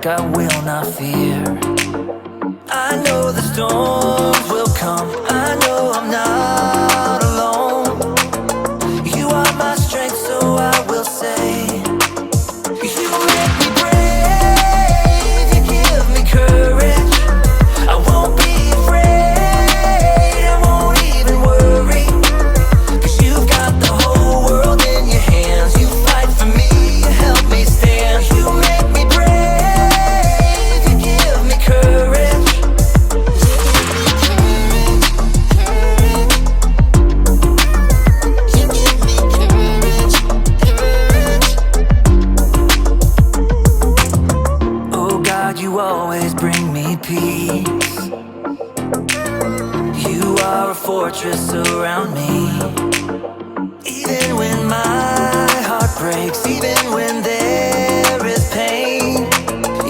like I will not fear. I know the storms will come, I know I'm not alone. You are my strength, so I will say, you make me brave, you give me courage. I won't be afraid, I won't even worry, 'cause you've got the whole world in your hands. You fight for me, you help me stand. You make me brave, you give me courage. Oh God, you always bring me peace. You are a fortress around me. Even when my heart breaks, even when there is pain,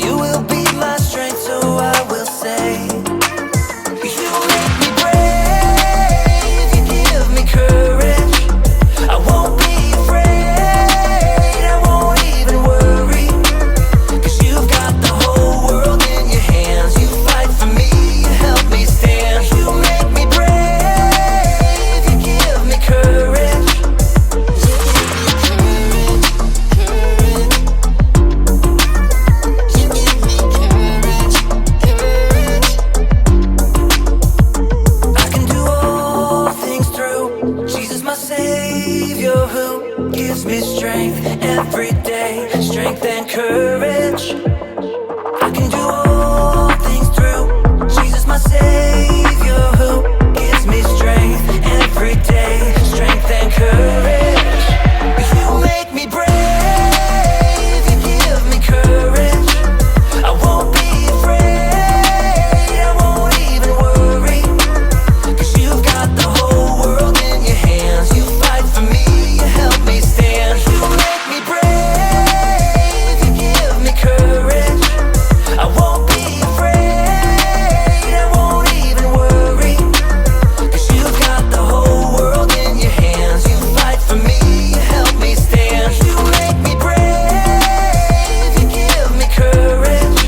you will be my strength, so I will say, you make me brave, you give me courage. I won't be afraid, I won't even worry, 'cause you've got the whole world in your hands. You fight for me, you help me stand. You make me brave, you give me courage. I can do all things through Jesus, my Savior, who gives me strength every day, strength and courage. I can do all things through Jesus, my Savior, who gives me strength every day, strength and courage. You make me brave, you give me courage. I won't be afraid, I won't even worry, 'cause you've got the whole world in your hands. You fight for me, you help me stand. You make me brave, you give me courage. I won't be afraid, I won't even worry, 'cause you've got the whole world in your hands. You fight for me, you help me stand. You make me brave, you give me courage.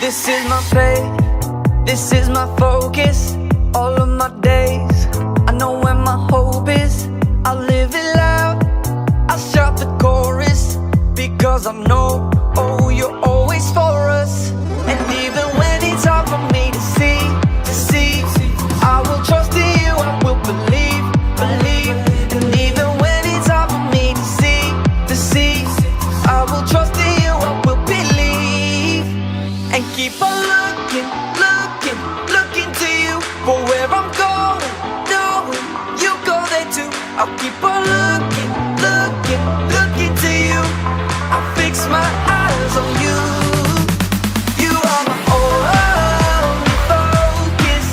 This is my faith, this is my focus, all of my days. I know where my hope is, I live it loud, I shout the chorus, because I know, oh, you're always for us. And even when it's hard for me to see, I will trust in you, I will believe. And even when it's hard for me to see, I will trust in you, I will believe. And keep on looking to you for where I'm going, knowing you go there too. I'll keep on looking to you. I fix my eyes on you. You are my only focus.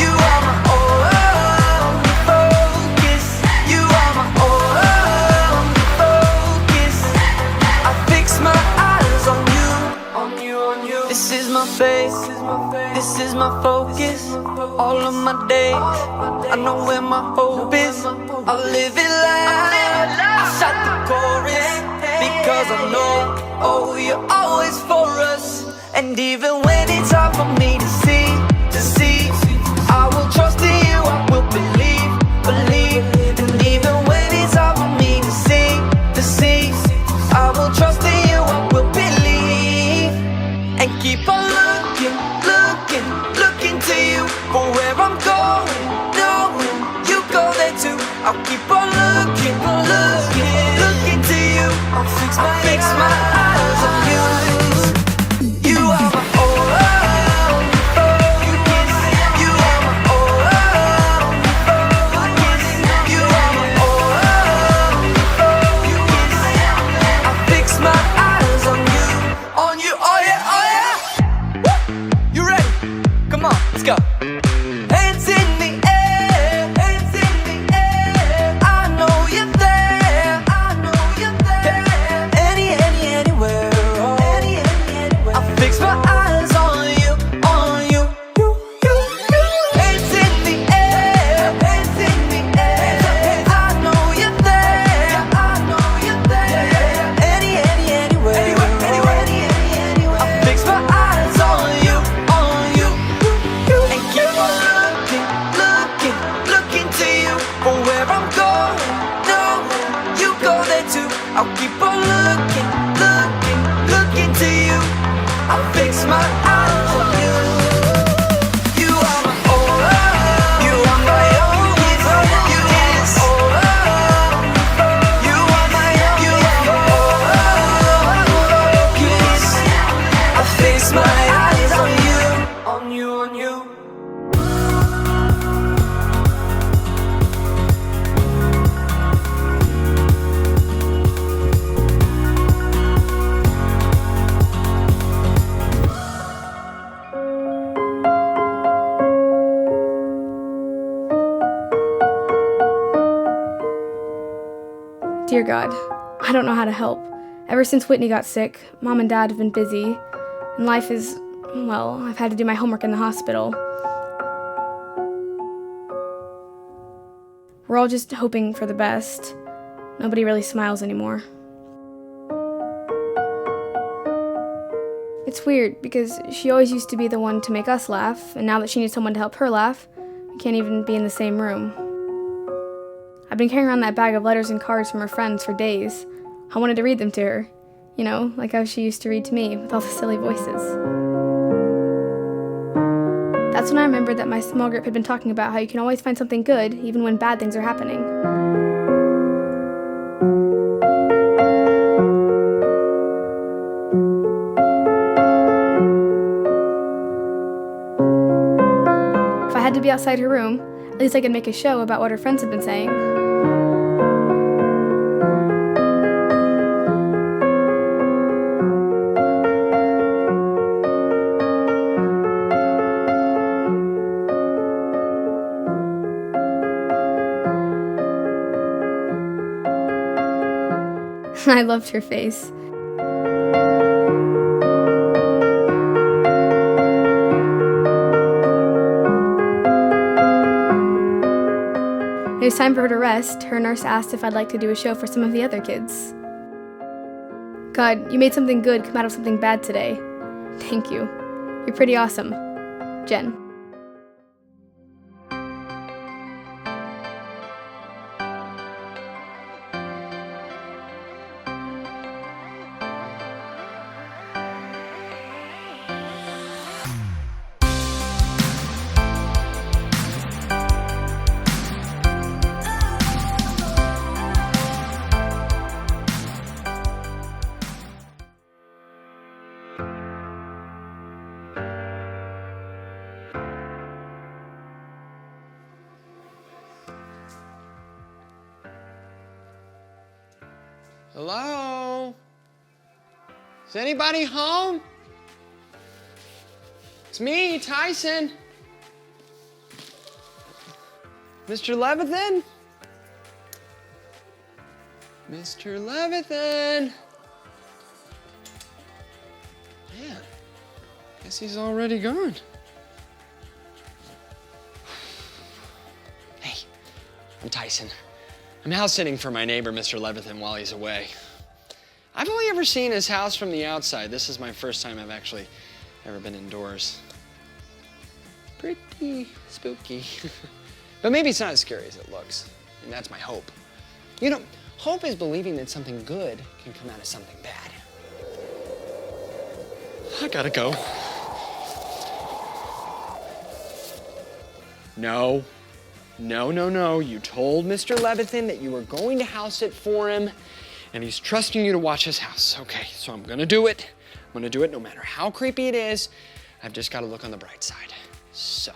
You are my only focus. You are my only focus. I fix my eyes on you. This is my faith, this is my focus, all of my days. I know where my hope is, I live it loud, I shout the chorus, because I know, oh, you're always for us. And even when it's hard for me to see, I will trust in you, I will believe. And even when it's hard for me to see, I will trust in you, I will believe. And keep on looking to you for where I'm going, knowing you go there too. I'll keep on looking to you. I'll fix my eyes on you. You are my only focus. You are my only focus. You are my only focus. I fix my eyes on you, oh yeah, oh yeah. Woo! You ready? Let's go. Hands in the air, hands in the air. I know you're there, I know you're there. Anywhere, oh. Anywhere. I fix my eyes on you, on you. Hands in the air, hands in the air. I know you're there, I know you're there. Anywhere, I fix my eyes on you, on you. And keep on looking to you for where I'm going. No, you go there too. I'll keep on looking to you. I'll fix my eyes on you. You are my all, you are my only kiss. You kiss, you are my only kiss. I'll fix my eyes on you, on you, on you. Dear God, I don't know how to help. Ever since Whitney got sick, Mom and Dad have been busy, and life is, well, I've had to do my homework in the hospital. We're all just hoping for the best. Nobody really smiles anymore. It's weird, because she always used to be the one to make us laugh, and now that she needs someone to help her laugh, we can't even be in the same room. I've been carrying around that bag of letters and cards from her friends for days. I wanted to read them to her. You know, like how she used to read to me, with all the silly voices. That's when I remembered that my small group had been talking about how you can always find something good, even when bad things are happening. If I had to be outside her room, at least I could make a show about what her friends had been saying. I loved her face. It was time for her to rest. Her nurse asked if I'd like to do a show for some of the other kids. God, you made something good come out of something bad today. Thank you. You're pretty awesome. Jen. Hello? Is anybody home? It's me, Tyson. Mr. Levithan? Mr. Levithan? Man, guess he's already gone. Hey, I'm Tyson. I'm house sitting for my neighbor, Mr. Levithan, while he's away. I've only ever seen his house from the outside. This is my first time I've actually ever been indoors. Pretty spooky. But maybe it's not as scary as it looks. And that's my hope. You know, hope is believing that something good can come out of something bad. I gotta go. No. No. You told Mr. Levithan that you were going to house sit for him, and he's trusting you to watch his house. Okay, so I'm gonna do it. I'm gonna do it no matter how creepy it is. I've just gotta look on the bright side. So,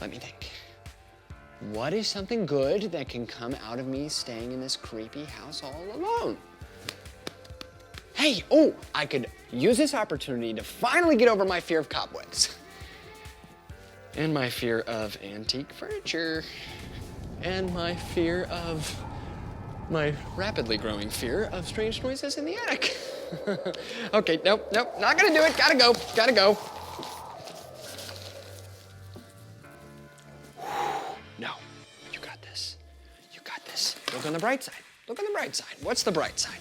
let me think. What is something good that can come out of me staying in this creepy house all alone? Hey, I could use this opportunity to finally get over my fear of cobwebs. And my fear of antique furniture. And my rapidly growing fear of strange noises in the attic. Okay, nope, not gonna do it. Gotta go. No, you got this. Look on the bright side. What's the bright side?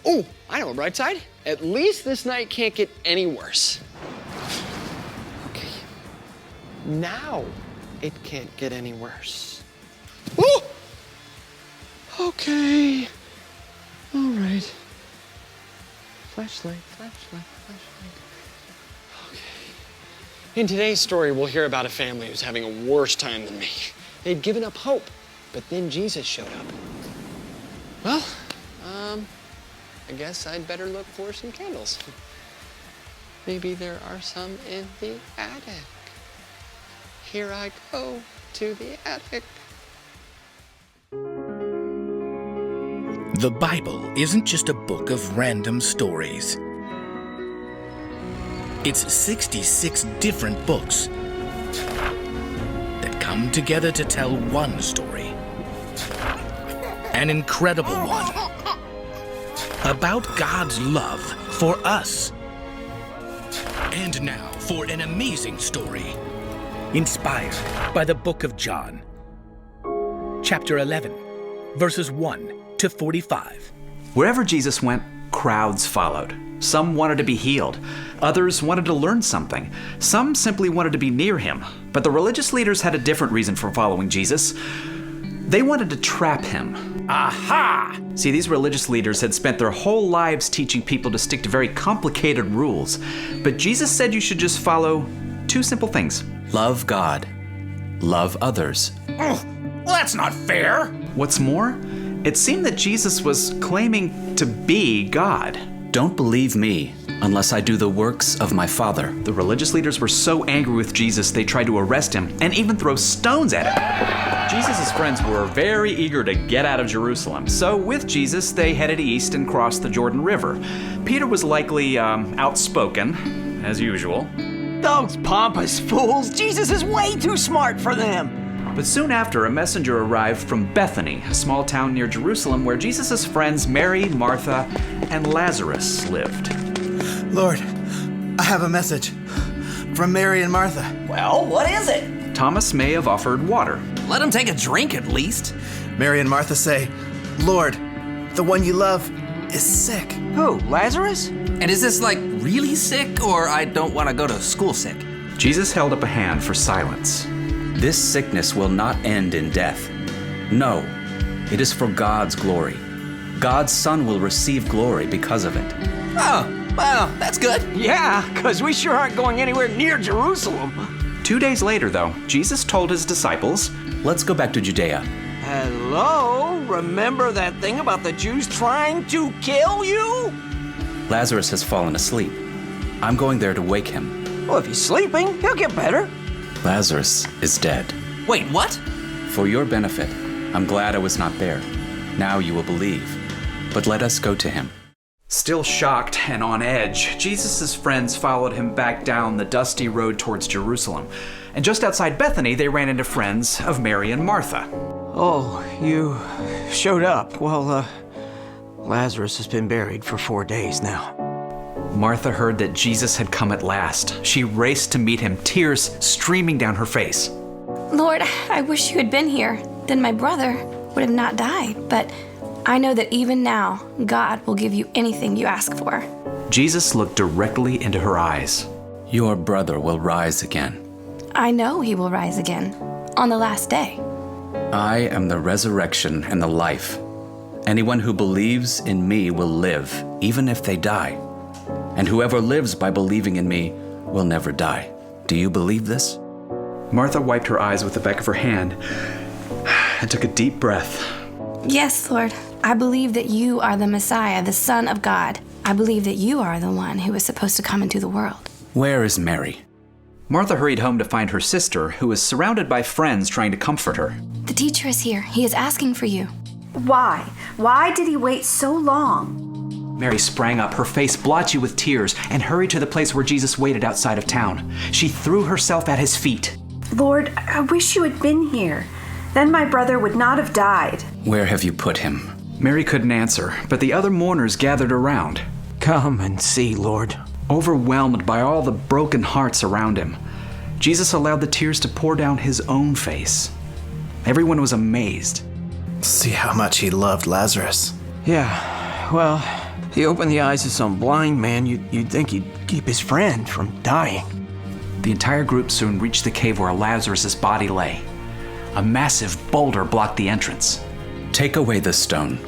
Oh, I know a bright side. At least this night can't get any worse. Okay. Now it can't get any worse. Oh! Okay. All right. Flashlight. Okay. In today's story, we'll hear about a family who's having a worse time than me. They'd given up hope, but then Jesus showed up. Well, I guess I'd better look for some candles. Maybe there are some in the attic. Here I go to the attic. The Bible isn't just a book of random stories. It's 66 different books that come together to tell one story. An incredible one. About God's love for us. And now for an amazing story. Inspired by the book of John. Chapter 11, verses 1 to 45. Wherever Jesus went, crowds followed. Some wanted to be healed. Others wanted to learn something. Some simply wanted to be near him. But the religious leaders had a different reason for following Jesus. They wanted to trap him. Aha! See, these religious leaders had spent their whole lives teaching people to stick to very complicated rules. But Jesus said you should just follow 2 simple things. Love God. Love others. Well, that's not fair. What's more, it seemed that Jesus was claiming to be God. Don't believe me unless I do the works of my Father. The religious leaders were so angry with Jesus, they tried to arrest him and even throw stones at him. Jesus' friends were very eager to get out of Jerusalem. So with Jesus, they headed east and crossed the Jordan River. Peter was likely outspoken, as usual. Those pompous fools! Jesus is way too smart for them! But soon after, a messenger arrived from Bethany, a small town near Jerusalem where Jesus' friends Mary, Martha, and Lazarus lived. Lord, I have a message from Mary and Martha. Well, what is it? Thomas may have offered water. Let him take a drink at least. Mary and Martha say, Lord, the one you love is sick. Who, Lazarus? And is this like really sick, or I don't want to go to school sick? Jesus held up a hand for silence. This sickness will not end in death. No, it is for God's glory. God's Son will receive glory because of it. Oh, well, that's good. Yeah, because we sure aren't going anywhere near Jerusalem. 2 days later, though, Jesus told his disciples, let's go back to Judea. Hello? Remember that thing about the Jews trying to kill you? Lazarus has fallen asleep. I'm going there to wake him. Well, if he's sleeping, he'll get better. Lazarus is dead. Wait, what? For your benefit, I'm glad I was not there. Now you will believe. But let us go to him. Still shocked and on edge, Jesus' friends followed him back down the dusty road towards Jerusalem. And just outside Bethany, they ran into friends of Mary and Martha. Oh, you showed up. Well, Lazarus has been buried for 4 days now. Martha heard that Jesus had come at last. She raced to meet him, tears streaming down her face. Lord, I wish you had been here. Then my brother would have not died. But I know that even now, God will give you anything you ask for. Jesus looked directly into her eyes. Your brother will rise again. I know he will rise again on the last day. I am the resurrection and the life. Anyone who believes in me will live, even if they die. And whoever lives by believing in me will never die. Do you believe this? Martha wiped her eyes with the back of her hand and took a deep breath. Yes, Lord. I believe that you are the Messiah, the Son of God. I believe that you are the one who is supposed to come into the world. Where is Mary? Martha hurried home to find her sister, who was surrounded by friends trying to comfort her. The teacher is here. He is asking for you. Why? Why did he wait so long? Mary sprang up, her face blotchy with tears, and hurried to the place where Jesus waited outside of town. She threw herself at his feet. Lord, I wish you had been here. Then my brother would not have died. Where have you put him? Mary couldn't answer, but the other mourners gathered around. Come and see, Lord. Overwhelmed by all the broken hearts around him, Jesus allowed the tears to pour down his own face. Everyone was amazed. See how much he loved Lazarus. Yeah, well, he opened the eyes of some blind man. You'd think he'd keep his friend from dying. The entire group soon reached the cave where Lazarus' body lay. A massive boulder blocked the entrance. Take away the stone.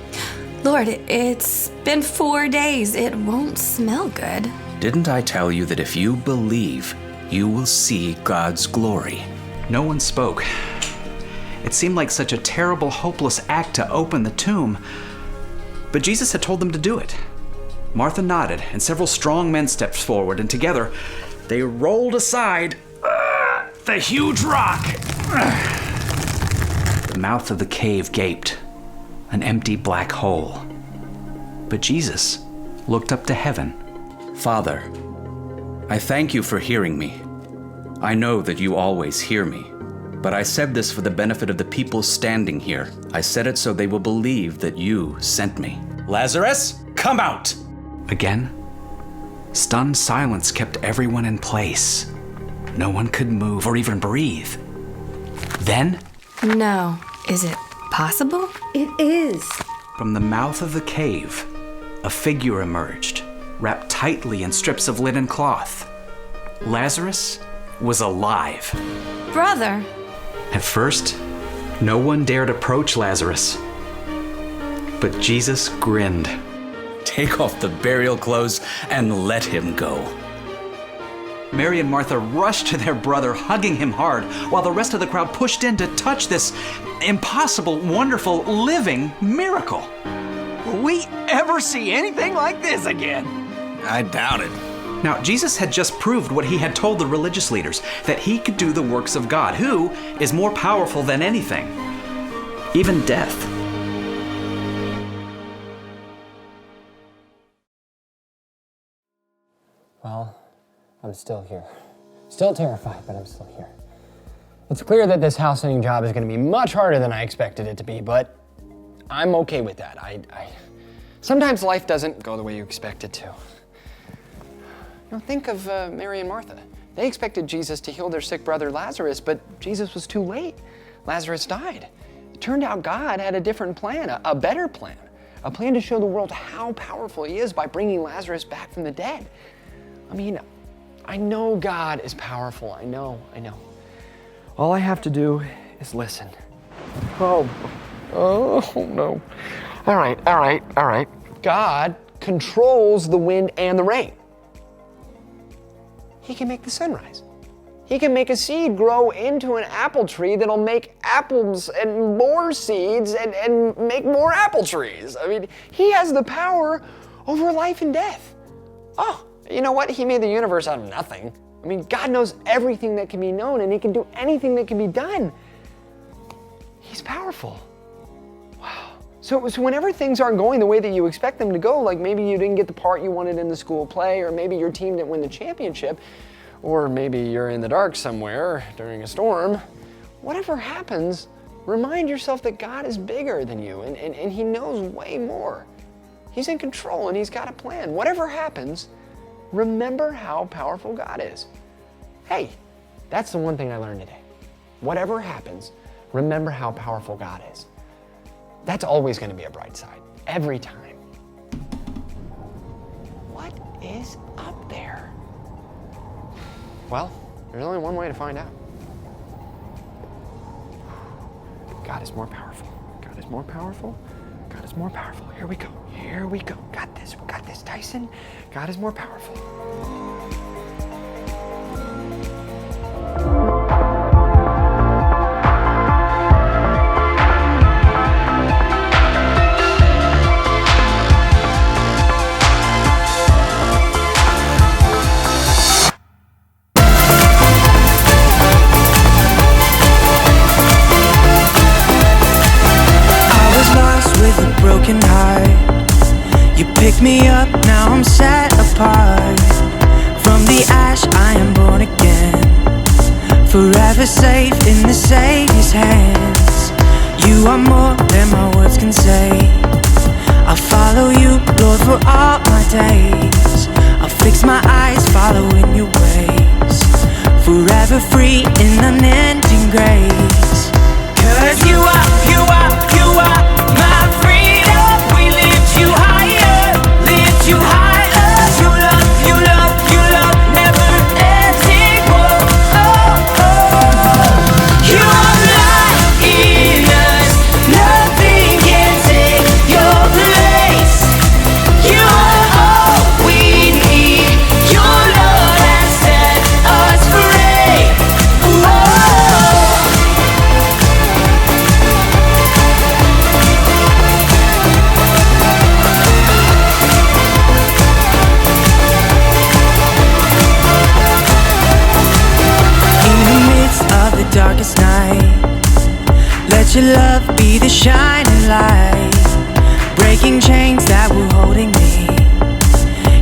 Lord, it's been 4 days. It won't smell good. Didn't I tell you that if you believe, you will see God's glory? No one spoke. It seemed like such a terrible, hopeless act to open the tomb. But Jesus had told them to do it. Martha nodded, and several strong men stepped forward, and together they rolled aside the huge rock. The mouth of the cave gaped, an empty black hole. But Jesus looked up to heaven. Father, I thank you for hearing me. I know that you always hear me, but I said this for the benefit of the people standing here. I said it so they will believe that you sent me. Lazarus, come out! Again, stunned silence kept everyone in place. No one could move or even breathe. Then, No. Is it possible? It is. from the mouth of the cave, a figure emerged, wrapped tightly in strips of linen cloth. Lazarus was alive. Brother. At first, no one dared approach Lazarus. But Jesus grinned. Take off the burial clothes and let him go. Mary and Martha rushed to their brother, hugging him hard, while the rest of the crowd pushed in to touch this impossible, wonderful, living miracle. Will we ever see anything like this again? I doubt it. Now, Jesus had just proved what he had told the religious leaders, that he could do the works of God, who is more powerful than anything, even death. Well, I'm still here. Still terrified, but I'm still here. It's clear that this house hunting job is going to be much harder than I expected it to be, but I'm okay with that. Sometimes life doesn't go the way you expect it to. You know, think of Mary and Martha. They expected Jesus to heal their sick brother Lazarus, but Jesus was too late. Lazarus died. It turned out God had a different plan, a better plan, a plan to show the world how powerful he is by bringing Lazarus back from the dead. I mean, I know God is powerful. I know. All I have to do is listen. Oh no. All right. God controls the wind and the rain. He can make the sun rise. He can make a seed grow into an apple tree that'll make apples and more seeds and make more apple trees. I mean, he has the power over life and death. Oh, you know what? He made the universe out of nothing. I mean, God knows everything that can be known, and he can do anything that can be done. He's powerful. Wow. So whenever things aren't going the way that you expect them to go, like maybe you didn't get the part you wanted in the school play, or maybe your team didn't win the championship, or maybe you're in the dark somewhere during a storm, whatever happens, remind yourself that God is bigger than you, and he knows way more. He's in control, and he's got a plan. Whatever happens, remember how powerful God is. Hey, that's the one thing I learned today. Whatever happens, remember how powerful God is. That's always going to be a bright side, every time. What is up there? Well, there's only one way to find out. God is more powerful. God is more powerful. God is more powerful. Here we go. Got this. We got this, Tyson. God is more powerful. I was lost with a broken heart. You picked me up, now I'm set apart from the Forever safe in the Savior's hands. You are more than my words can say. I'll follow you, Lord, for all my days. I'll fix my eyes following your ways. Forever free in unending grace. 'Cause you are my freedom. We lift you higher, lift you higher. You love, never ending. Whoa, oh, oh. You are light in us, nothing can take your place. You are all we need. Your love has set us free. Whoa. In the midst of the darkest night, let your love be the shining light, breaking chains that were holding me.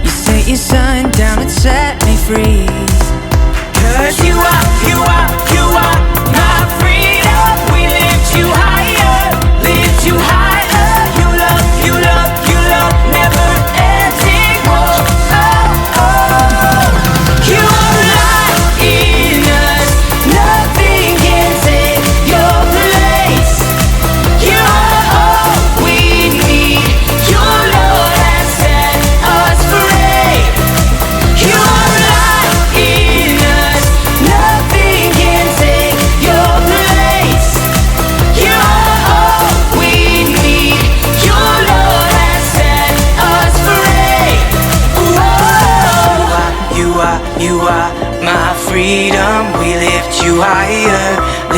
You sent your son down and set me free. 'Cause you are my freedom. We lift you higher, lift you higher. You love, never ending. Whoa, oh, oh. You are light in us, nothing can take your place. You are all we need. Your Lord has set us free. You are light in us, nothing can take your place. You are all we need. Your Lord has set us free. Whoa. You are my freedom. We lift you higher,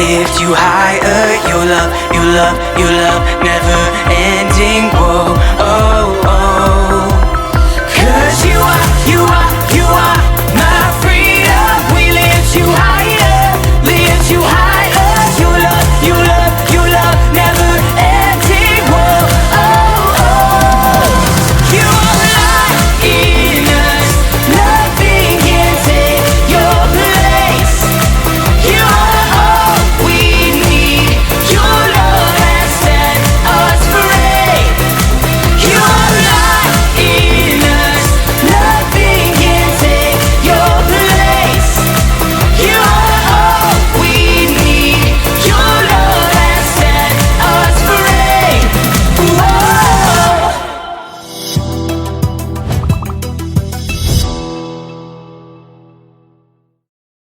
lift you higher. Your love, never ending. Whoa, oh, oh. 'Cause you are